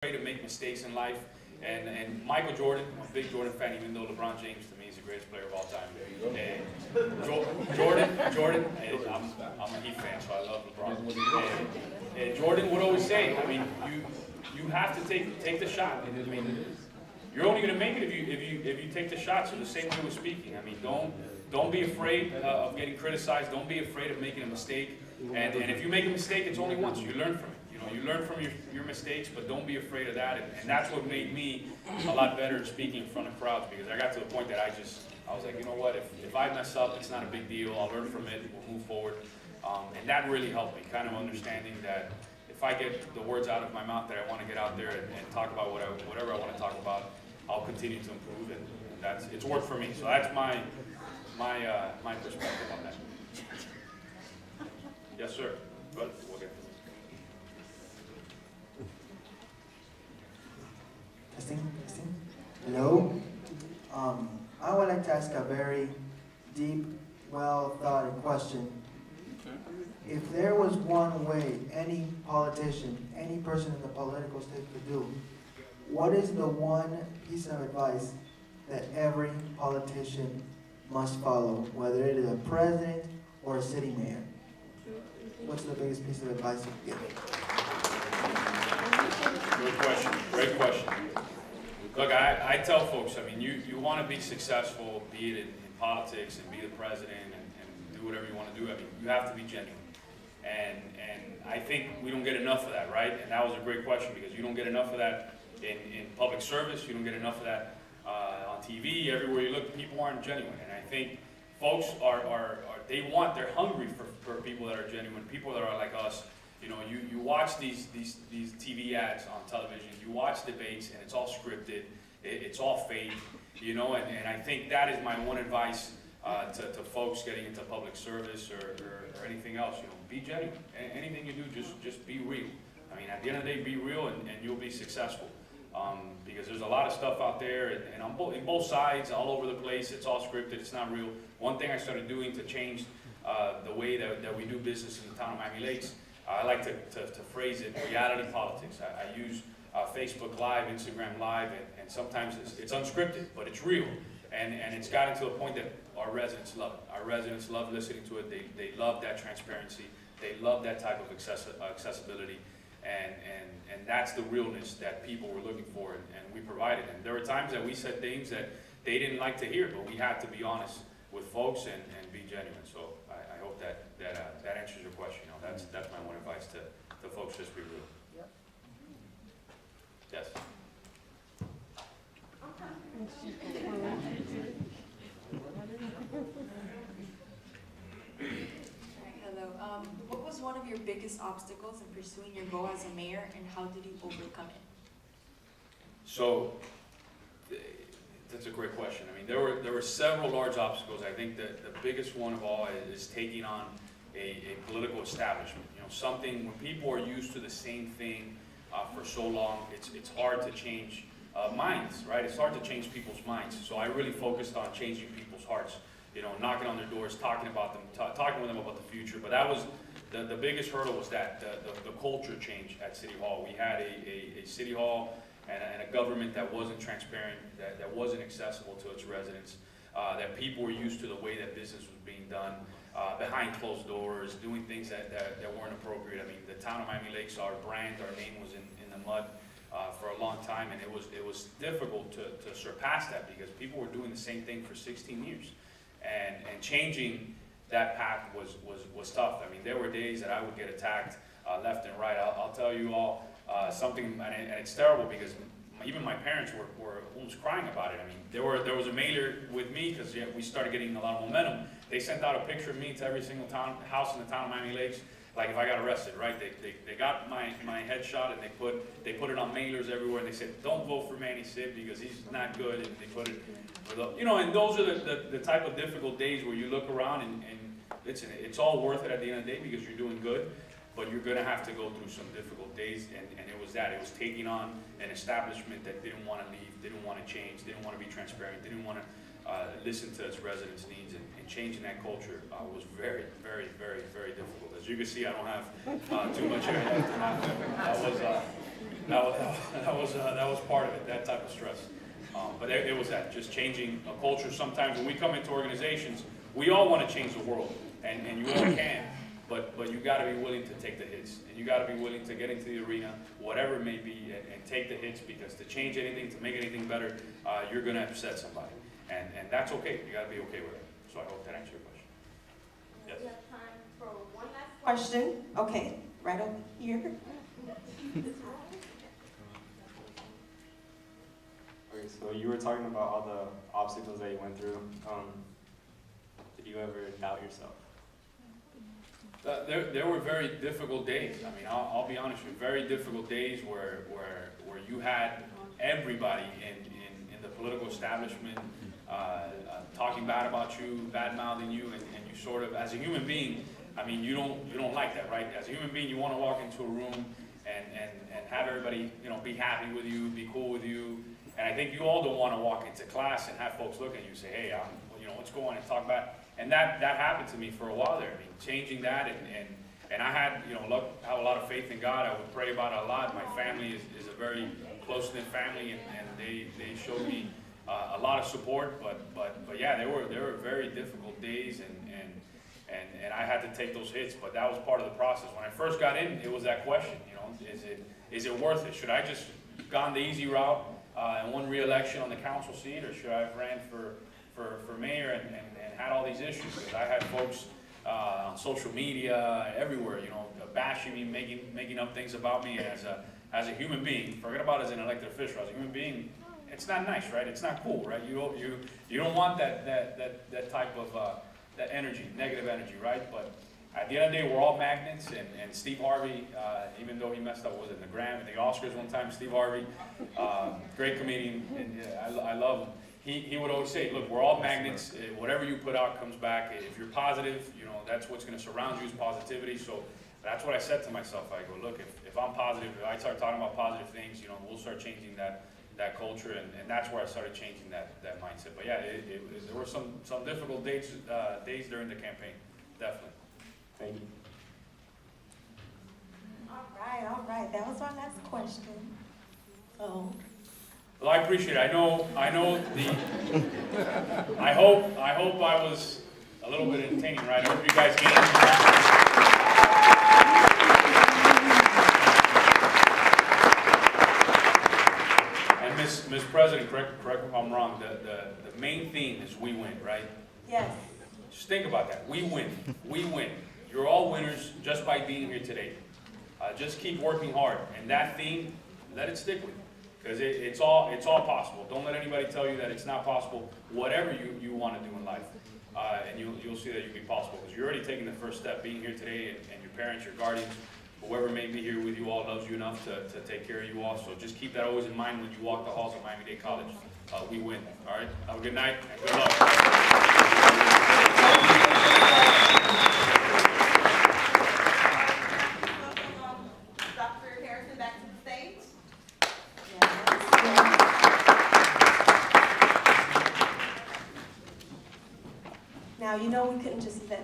afraid to make mistakes in life. And Michael Jordan, I'm a big Jordan fan, even though LeBron James to me is the greatest player of all time. Jordan, I'm a Heat fan, so I love LeBron. And Jordan would always say, I mean, you have to take the shot. I mean, you're only going to make it if you take the shot. So the same way with speaking. I mean, don't be afraid of getting criticized. Don't be afraid of making a mistake. And if you make a mistake, it's only once. You learn from it. You learn from your mistakes, but don't be afraid of that. And that's what made me a lot better at speaking in front of crowds, because I got to the point that I was like, you know what, if I mess up, it's not a big deal. I'll learn from it. We'll move forward. And that really helped me, kind of understanding that if I get the words out of my mouth that I want to get out there and talk about whatever I want to talk about, I'll continue to improve. And it's worked for me. So that's my perspective on that. Yes, sir. But we'll get to it. Testing. Hello. I would like to ask a very deep, well-thought question. If there was one way any politician, any person in the political state could do, what is the one piece of advice that every politician must follow, whether it is a president or a city mayor? What's the biggest piece of advice you could give? Great question. Look, I tell folks, I mean, you want to be successful, be it in politics and be the president and do whatever you want to do. I mean, you have to be genuine. And I think we don't get enough of that, right? And that was a great question, because you don't get enough of that in public service. You don't get enough of that on TV. Everywhere you look, people aren't genuine. And I think folks they're hungry for people that are genuine, people that are like us. You know, you watch these TV ads on television, you watch debates, and it's all scripted, it's all fake, you know, and I think that is my one advice to folks getting into public service or anything else. You know, be genuine. Anything you do, just be real. I mean, at the end of the day, be real, and you'll be successful. Because there's a lot of stuff out there, and on both sides, all over the place, it's all scripted, it's not real. One thing I started doing to change the way that we do business in the town of Miami Lakes, I like to phrase it reality politics. I use Facebook Live, Instagram Live, and sometimes it's unscripted, but it's real. And it's gotten to a point that our residents love it. Our residents love listening to it. They love that transparency. They love that type of accessibility. And that's the realness that people were looking for, and we provided. And there were times that we said things that they didn't like to hear, but we had to be honest with folks and be genuine. So I hope that answers your question. You know, that's my one advice to folks: just be real. Yep. Yes. Hello. What was one of your biggest obstacles in pursuing your goal as a mayor, and how did you overcome it? So that's a great question. I mean, there were several large obstacles. I think that the biggest one of all is taking on a political establishment. You know, something when people are used to the same thing for so long, it's hard to change minds, right? It's hard to change people's minds. So I really focused on changing people's hearts. You know, knocking on their doors, talking about them, talking with them about the future. But that was the biggest hurdle, was that the culture change at City Hall. We had a City Hall and a government that wasn't transparent, that wasn't accessible to its residents, that people were used to the way that business was being done, behind closed doors, doing things that weren't appropriate. I mean, the town of Miami Lakes, our brand, our name was in the mud for a long time, and it was difficult to surpass that, because people were doing the same thing for 16 years. And changing that path was tough. I mean, there were days that I would get attacked left and right. I'll tell you all something, and it's terrible, because even my parents were almost crying about it. I mean, there was a mailer with me, because we started getting a lot of momentum. They sent out a picture of me to every single house in the town of Miami Lakes, like if I got arrested, right? They got my headshot, and they put it on mailers everywhere, and they said, don't vote for Manny Sid because he's not good, and they put it, you know, and those are the type of difficult days where you look around, and it's all worth it at the end of the day, because you're doing good, but you're gonna have to go through some difficult days, and it was taking on an establishment that didn't want to leave, didn't want to change, didn't want to be transparent, didn't want to listen to its residents' needs, and changing that culture was very, very, very, very difficult. As you can see, I don't have too much hair left, and That was part of it, that type of stress. But it was that, just changing a culture. Sometimes when we come into organizations, we all want to change the world, and you all can, but you got to be willing to take the hits, and you got to be willing to get into the arena, whatever it may be, and take the hits, because to change anything, to make anything better, you're going to upset somebody, and that's okay. You got to be okay with it. So I hope that answers your question. Yes. We have time for one last question. Okay, right over here. Okay, so you were talking about all the obstacles that you went through. Did you ever doubt yourself? There were very difficult days. I mean, I'll be honest with you, very difficult days where you had everybody in the political establishment talking bad about you, bad-mouthing you, and you sort of, as a human being, I mean, you don't like that, right? As a human being, you want to walk into a room and have everybody, be happy with you, be cool with you. And I think you all don't want to walk into class and have folks look at you and say, hey, what's going on, and talk about. And that happened to me for a while there. I mean, changing that, and I had, have a lot of faith in God. I would pray about it a lot. My family is a very close-knit family, and they showed me a lot of support. But yeah, there were very difficult days, and I had to take those hits. But that was part of the process. When I first got in, it was that question. Is it worth it? Should I just gone the easy route and won re-election on the council seat, or should I have ran for mayor and had all these issues? Because I had folks on social media, everywhere, bashing me, making up things about me as a human being. Forget about as an elected official. As a human being, it's not nice, right? It's not cool, right? You don't want that type of that energy, negative energy, right? But at the end of the day, we're all magnets, and Steve Harvey, even though he messed up, was it in the Gram, in the Oscars one time, Steve Harvey, great comedian, and I love him. He would always say, look, we're all magnets. Whatever you put out comes back. If you're positive, that's what's going to surround you is positivity. So that's what I said to myself. I go, look, if I'm positive, if I start talking about positive things, we'll start changing that culture, and that's where I started changing that mindset. But yeah, there were some difficult days during the campaign, definitely. Thank you. All right. That was our last question. So. Well, I appreciate it. I know I hope I was a little bit entertaining, right? I hope you guys get it. And Ms. President, correct me if I'm wrong, the main theme is we win, right? Yes. Just think about that. We win. We win. You're all winners just by being here today. Just keep working hard. And that theme, let it stick with you. Because it's all possible. Don't let anybody tell you that it's not possible. Whatever you want to do in life, and you'll see that you'll be possible. Because you're already taking the first step, being here today, and your parents, your guardians, whoever may be here with you all loves you enough to take care of you all. So just keep that always in mind when you walk the halls of Miami-Dade College. We win. All right. Have a good night and good luck. Now, we couldn't just let